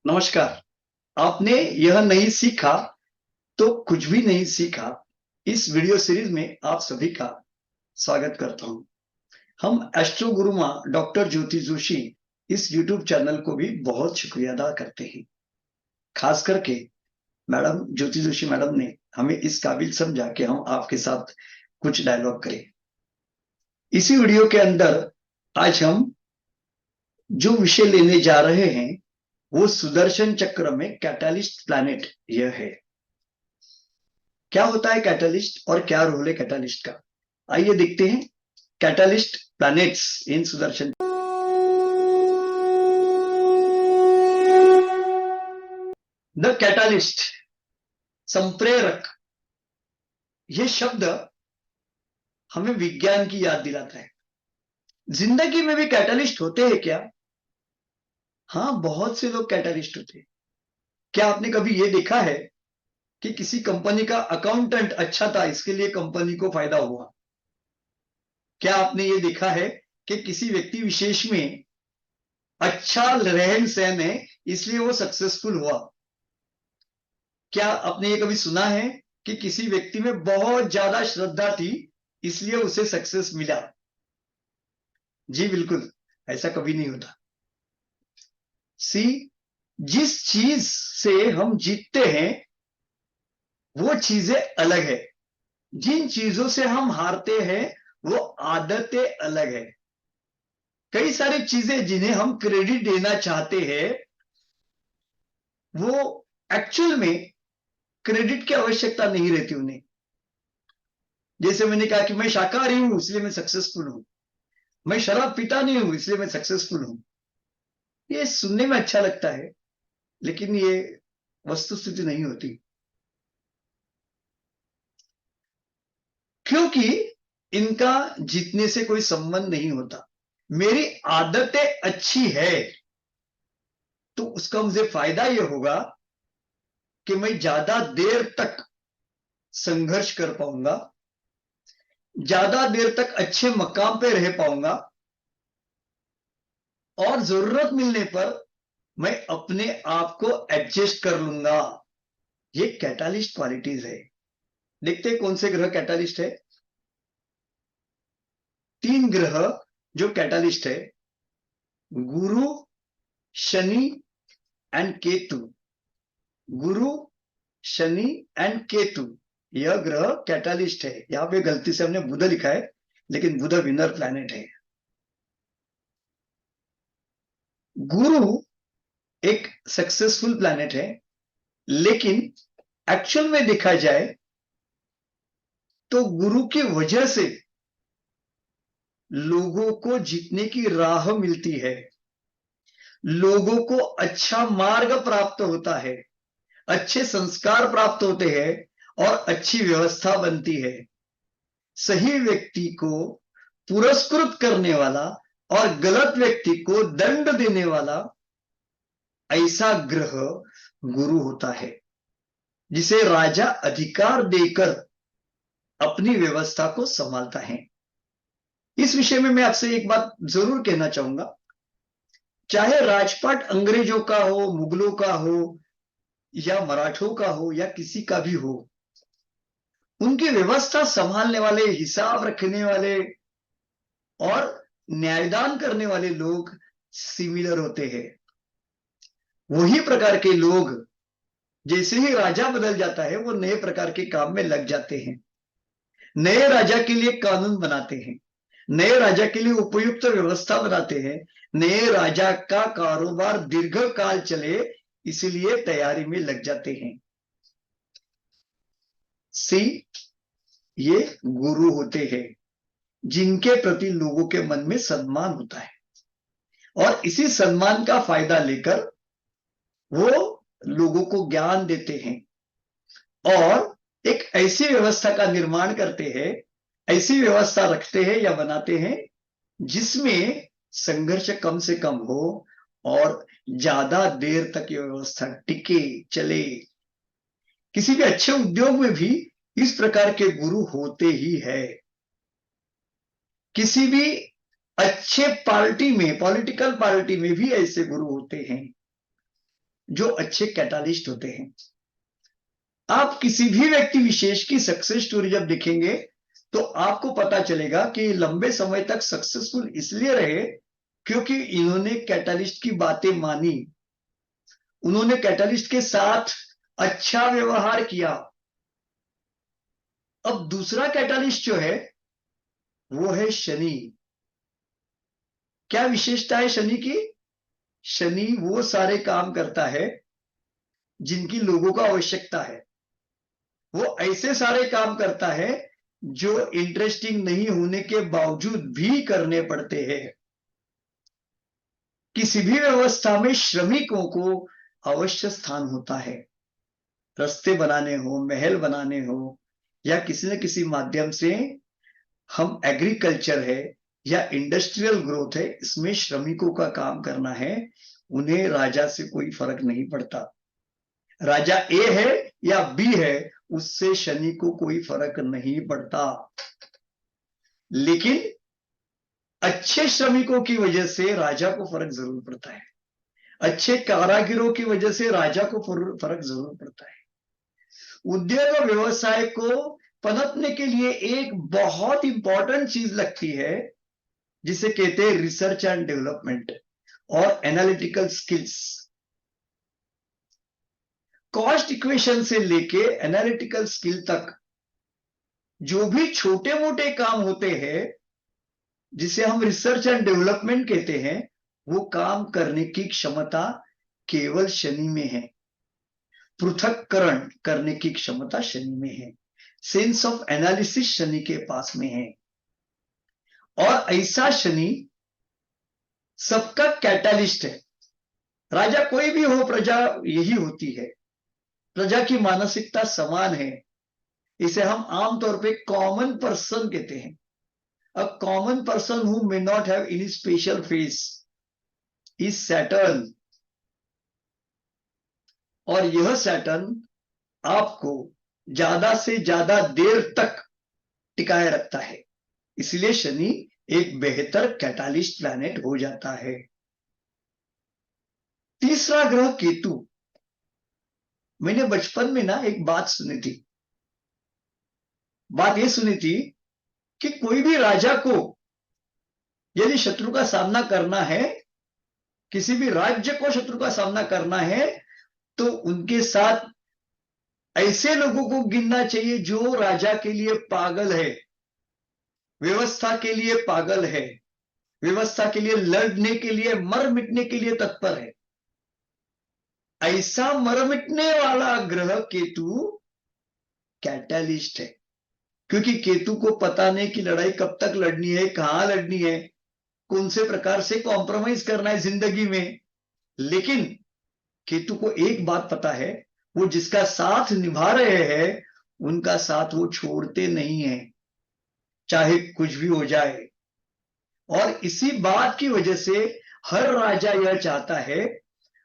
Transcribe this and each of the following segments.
नमस्कार। आपने यह नहीं सीखा तो कुछ भी नहीं सीखा। इस वीडियो सीरीज में आप सभी का स्वागत करता हूं। हम एस्ट्रो गुरुमा डॉक्टर ज्योति जोशी इस यूट्यूब चैनल को भी बहुत शुक्रिया अदा करते हैं। खास करके मैडम ज्योति जोशी मैडम ने हमें इस काबिल समझा कि हम आपके साथ कुछ डायलॉग करें। इसी वीडियो के अंदर आज हम जो विषय लेने जा रहे हैं वो सुदर्शन चक्र में कैटालिस्ट प्लैनेट यह है। क्या होता है कैटालिस्ट और क्या रोल है कैटालिस्ट का, आइए देखते हैं। Catalyst planets in Sudarshan. The catalyst, संप्रेरक, ये शब्द हमें विज्ञान की याद दिलाता है। जिंदगी में भी कैटालिस्ट होते हैं क्या? हाँ, बहुत से लोग कैटालिस्ट होते हैं। क्या आपने कभी यह देखा है कि किसी कंपनी का अकाउंटेंट अच्छा था इसके लिए कंपनी को फायदा हुआ? क्या आपने ये देखा है कि किसी व्यक्ति विशेष में अच्छा रहन सहन है इसलिए वो सक्सेसफुल हुआ? क्या आपने ये कभी सुना है कि किसी व्यक्ति में बहुत ज्यादा श्रद्धा थी इसलिए उसे सक्सेस मिला? जी बिल्कुल, ऐसा कभी नहीं होता। सी, जिस चीज से हम जीतते हैं वो चीजें अलग है, जिन चीजों से हम हारते हैं वो आदतें अलग है। कई सारी चीजें जिन्हें हम क्रेडिट देना चाहते हैं वो एक्चुअल में क्रेडिट की आवश्यकता नहीं रहती उन्हें। जैसे मैंने कहा कि मैं शाकाहारी हूं इसलिए मैं सक्सेसफुल हूं, मैं शराब पीता नहीं हूं इसलिए मैं सक्सेसफुल हूं। ये सुनने में अच्छा लगता है लेकिन ये वस्तुस्थिति नहीं होती, क्योंकि इनका जीतने से कोई संबंध नहीं होता। मेरी आदतें अच्छी है तो उसका मुझे फायदा यह होगा कि मैं ज्यादा देर तक संघर्ष कर पाऊंगा, ज्यादा देर तक अच्छे मकाम पे रह पाऊंगा और जरूरत मिलने पर मैं अपने आप को एडजस्ट कर लूंगा। ये कैटालिस्ट क्वालिटीज है। देखते हैं कौन से ग्रह कैटालिस्ट है। 3 ग्रह जो कैटालिस्ट है, गुरु, Shani and Ketu. Guru, Shani and Ketu, यह ग्रह कैटालिस्ट है। यहां पे गलती से हमने बुध लिखा है लेकिन बुध विनर प्लैनेट है। गुरु एक सक्सेसफुल प्लैनेट है लेकिन एक्चुअल में देखा जाए तो गुरु की वजह से लोगों को जीतने की राह मिलती है, लोगों को अच्छा मार्ग प्राप्त होता है, अच्छे संस्कार प्राप्त होते हैं और अच्छी व्यवस्था बनती है। सही व्यक्ति को पुरस्कृत करने वाला और गलत व्यक्ति को दंड देने वाला ऐसा ग्रह गुरु होता है, जिसे राजा अधिकार देकर अपनी व्यवस्था को संभालता है। इस विषय में मैं आपसे एक बात जरूर कहना चाहूंगा। चाहे राजपाट अंग्रेजों का हो, मुगलों का हो या मराठों का हो या किसी का भी हो, उनकी व्यवस्था संभालने वाले, हिसाब रखने वाले और न्यायदान करने वाले लोग सिमिलर होते हैं। वही प्रकार के लोग जैसे ही राजा बदल जाता है वो नए प्रकार के काम में लग जाते हैं, नए राजा के लिए कानून बनाते हैं, नए राजा के लिए उपयुक्त व्यवस्था बनाते हैं, नए राजा का कारोबार दीर्घ काल चले इसलिए तैयारी में लग जाते हैं। सी, ये गुरु होते हैं जिनके प्रति लोगों के मन में सम्मान होता है और इसी सम्मान का फायदा लेकर वो लोगों को ज्ञान देते हैं और एक ऐसी व्यवस्था का निर्माण करते हैं, ऐसी व्यवस्था रखते हैं या बनाते हैं जिसमें संघर्ष कम से कम हो और ज्यादा देर तक ये व्यवस्था टिके चले। किसी भी अच्छे उद्योग में भी इस प्रकार के गुरु होते ही है। किसी भी अच्छे पार्टी में, पॉलिटिकल पार्टी में भी ऐसे गुरु होते हैं। जो अच्छे कैटालिस्ट होते हैं। आप किसी भी व्यक्ति विशेष की सक्सेस स्टोरी जब देखेंगे तो आपको पता चलेगा कि लंबे समय तक सक्सेसफुल इसलिए रहे क्योंकि इन्होंने कैटालिस्ट की बातें मानी, उन्होंने कैटालिस्ट के साथ अच्छा व्यवहार किया। अब दूसरा कैटालिस्ट जो है वो है शनि। क्या विशेषता है शनि की? शनि वो सारे काम करता है जिनकी लोगों को आवश्यकता है। वो ऐसे सारे काम करता है जो इंटरेस्टिंग नहीं होने के बावजूद भी करने पड़ते हैं। किसी भी व्यवस्था में श्रमिकों को अवश्य स्थान होता है। रास्ते बनाने हो, महल बनाने हो, या किसी न किसी माध्यम से हम एग्रीकल्चर है या इंडस्ट्रियल ग्रोथ है, इसमें श्रमिकों का काम करना है। उन्हें राजा से कोई फर्क नहीं पड़ता, राजा ए है या बी है, उससे शनि को कोई फर्क नहीं पड़ता। लेकिन अच्छे श्रमिकों की वजह से राजा को फर्क जरूर पड़ता है, अच्छे कारागिरों की वजह से राजा को फर्क जरूर पड़ता है। उद्योग और व्यवसाय को पनपने के लिए एक बहुत इंपॉर्टेंट चीज लगती है जिसे कहते हैं रिसर्च एंड डेवलपमेंट और एनालिटिकल स्किल्स। कॉस्ट इक्वेशन से लेके एनालिटिकल स्किल तक जो भी छोटे मोटे काम होते हैं जिसे हम रिसर्च एंड डेवलपमेंट कहते हैं, वो काम करने की क्षमता केवल शनि में है। पृथक्करण करने की क्षमता शनि में है। सेंस ऑफ एनालिसिस शनि के पास में है। और ऐसा शनि सबका कैटालिस्ट है। राजा कोई भी हो, प्रजा यही होती है। प्रजा की मानसिकता समान है। इसे हम आमतौर पे कॉमन पर्सन कहते हैं। A common person who may not have any special face is Saturn. और यह सैटर्न आपको ज्यादा से ज्यादा देर तक टिकाए रखता है। इसलिए शनि एक बेहतर कैटालिस्ट प्लैनेट हो जाता है। तीसरा ग्रह केतु। मैंने बचपन में ना एक बात सुनी थी। बात यह सुनी थी कि कोई भी राजा को यदि शत्रु का सामना करना है, किसी भी राज्य को शत्रु का सामना करना है, तो उनके साथ ऐसे लोगों को गिनना चाहिए जो राजा के लिए पागल है, व्यवस्था के लिए पागल है, व्यवस्था के लिए लड़ने के लिए, मर मिटने के लिए तत्पर है। ऐसा मर मिटने वाला ग्रह केतु कैटालिस्ट है। क्योंकि केतु को पता नहीं कि लड़ाई कब तक लड़नी है, कहां लड़नी है, कौन से प्रकार से कॉम्प्रोमाइज करना है जिंदगी में। लेकिन केतु को एक बात पता है, वो जिसका साथ निभा रहे हैं उनका साथ वो छोड़ते नहीं है, चाहे कुछ भी हो जाए। और इसी बात की वजह से हर राजा यह चाहता है,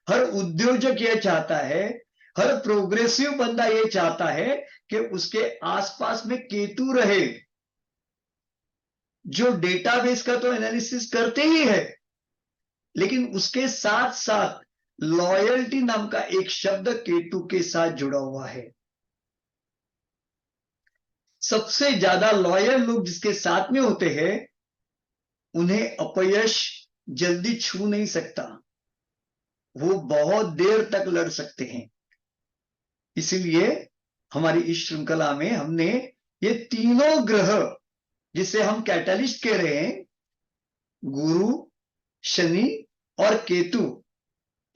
हर उद्योजक यह चाहता है, हर प्रोग्रेसिव बंदा यह चाहता है कि उसके आसपास में केतु रहे, जो डेटाबेस का तो एनालिसिस करते ही है, लेकिन उसके साथ साथ लॉयल्टी नाम का एक शब्द केतु के साथ जुड़ा हुआ है। सबसे ज्यादा लॉयल लोग जिसके साथ में होते हैं उन्हें अपयश जल्दी छू नहीं सकता, वो बहुत देर तक लड़ सकते हैं। इसलिए हमारी इस श्रृंखला में हमने ये तीनों ग्रह जिसे हम कैटालिस्ट कह रहे हैं, गुरु, शनि और केतु,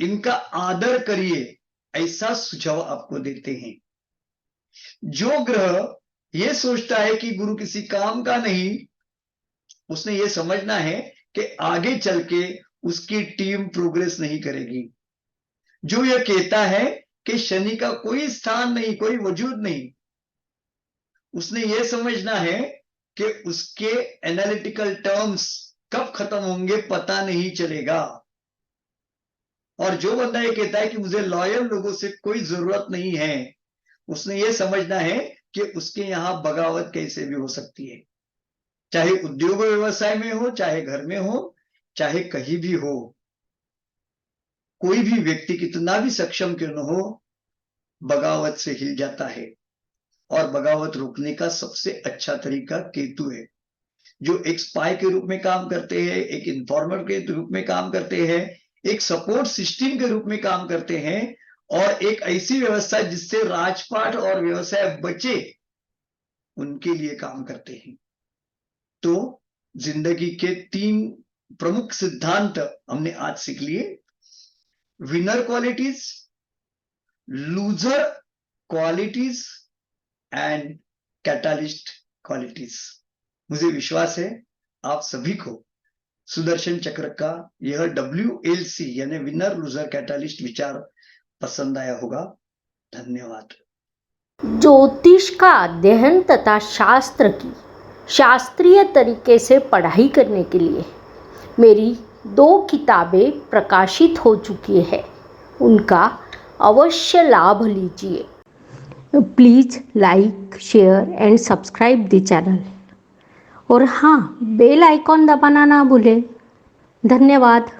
इनका आदर करिए ऐसा सुझाव आपको देते हैं। जो ग्रह ये सोचता है कि गुरु किसी काम का नहीं, उसने ये समझना है कि आगे चल के उसकी टीम प्रोग्रेस नहीं करेगी। जो यह कहता है कि शनि का कोई स्थान नहीं, कोई वजूद नहीं, उसने ये समझना है कि उसके एनालिटिकल टर्म्स कब खत्म होंगे पता नहीं चलेगा। और जो बंदा ये कहता है कि मुझे लॉयल लोगों से कोई जरूरत नहीं है, उसने ये समझना है कि उसके यहां बगावत कैसे भी हो सकती है, चाहे उद्योग व्यवसाय में हो, चाहे घर में हो, चाहे कहीं भी हो। कोई भी व्यक्ति कितना भी सक्षम क्यों न हो, बगावत से हिल जाता है। और बगावत रोकने का सबसे अच्छा तरीका केतु है, जो एक स्पाई के रूप में काम करते हैं, एक इन्फॉर्मर के रूप में काम करते हैं, एक सपोर्ट सिस्टम के रूप में काम करते हैं, और एक ऐसी व्यवस्था जिससे राजपाट और व्यवसाय बचे, उनके लिए काम करते हैं। तो जिंदगी के 3 प्रमुख सिद्धांत हमने आज सीख लिए। Winner qualities, loser qualities and catalyst qualities. मुझे विश्वास है आप सभी को सुदर्शन चक्र का यह WLC यानी विनर लूजर कैटालिस्ट विचार पसंद आया होगा। धन्यवाद। ज्योतिष का अध्ययन तथा शास्त्र की शास्त्रीय तरीके से पढ़ाई करने के लिए मेरी 2 किताबें प्रकाशित हो चुकी है, उनका अवश्य लाभ लीजिए। Please like, share and subscribe the channel, और हाँ, बेल आइकॉन दबाना ना भूलें। धन्यवाद।